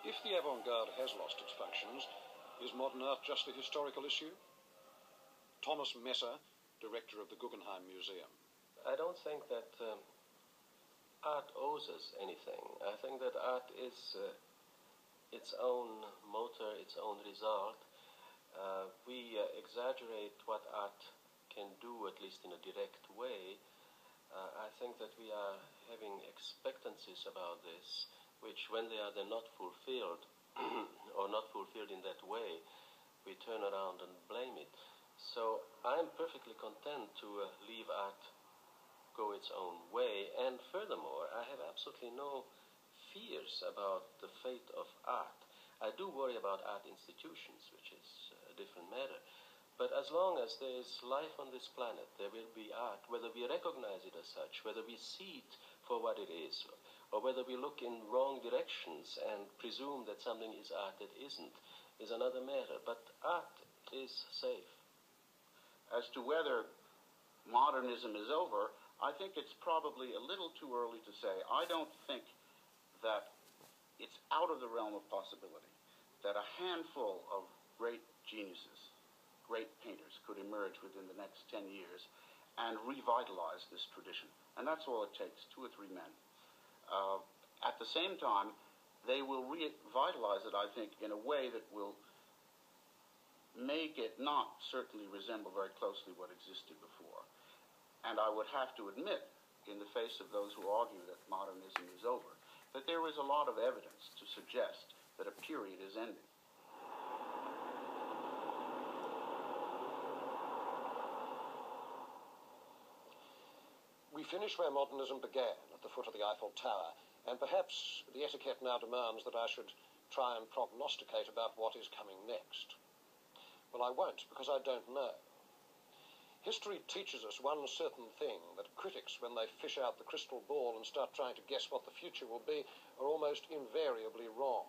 If the avant-garde has lost its functions, is modern art just a historical issue? Thomas Messer, director of the Guggenheim Museum. I don't think that art owes us anything. I think that art is its own motor, its own result. We exaggerate what art can do, at least in a direct way. I think that we are having expectancies about this, which when they are then not fulfilled, or not fulfilled in that way, we turn around and blame it. So I'm perfectly content to leave art go its own way, and furthermore, I have absolutely no fears about the fate of art. I do worry about art institutions, which is a different matter. But as long as there is life on this planet, there will be art, whether we recognize it as such, whether we see it for what it is, or whether we look in wrong directions and presume that something is art that isn't, is another matter. But art is safe. As to whether modernism is over, I think it's probably a little too early to say. I don't think that it's out of the realm of possibility that a handful of great geniuses, great painters, could emerge within the next 10 years and revitalize this tradition. And that's all it takes, 2 or 3 men. At the same time, they will revitalize it, I think, in a way that will make it not certainly resemble very closely what existed before. And I would have to admit, in the face of those who argue that modernism is over, that there is a lot of evidence to suggest that a period is ending. We finish where modernism began, at the foot of the Eiffel Tower, and perhaps the etiquette now demands that I should try and prognosticate about what is coming next. Well, I won't, because I don't know. History teaches us one certain thing, that critics, when they fish out the crystal ball and start trying to guess what the future will be, are almost invariably wrong.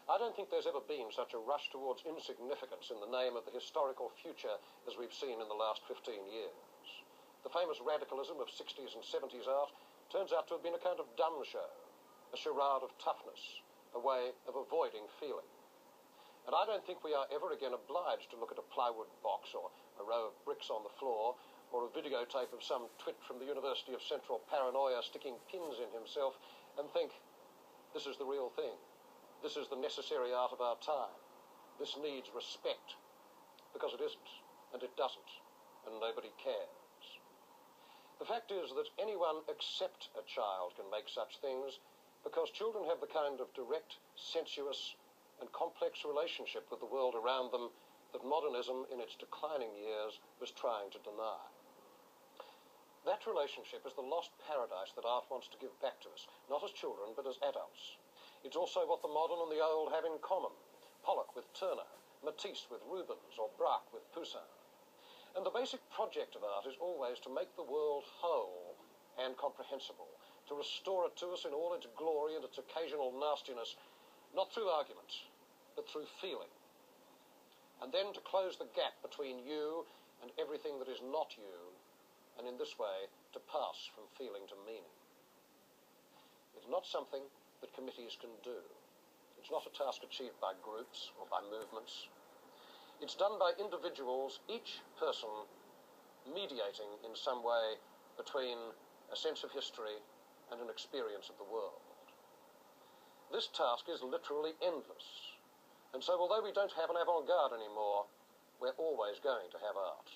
I don't think there's ever been such a rush towards insignificance in the name of the historical future as we've seen in the last 15 years. The famous radicalism of 60s and 70s art turns out to have been a kind of dumb show, a charade of toughness, a way of avoiding feeling. And I don't think we are ever again obliged to look at a plywood box or a row of bricks on the floor or a videotape of some twit from the University of Central Paranoia sticking pins in himself and think, this is the real thing. This is the necessary art of our time. This needs respect. Because it isn't, and it doesn't, and nobody cares. The fact is that anyone except a child can make such things because children have the kind of direct, sensuous, and complex relationship with the world around them that modernism, in its declining years, was trying to deny. That relationship is the lost paradise that art wants to give back to us, not as children, but as adults. It's also what the modern and the old have in common, Pollock with Turner, Matisse with Rubens, or Braque with Poussin. And the basic project of art is always to make the world whole and comprehensible, to restore it to us in all its glory and its occasional nastiness, not through argument, but through feeling. And then to close the gap between you and everything that is not you, and in this way to pass from feeling to meaning. It's not something that committees can do. It's not a task achieved by groups or by movements. It's done by individuals, each person mediating in some way between a sense of history and an experience of the world. This task is literally endless. And so although we don't have an avant-garde anymore, we're always going to have art.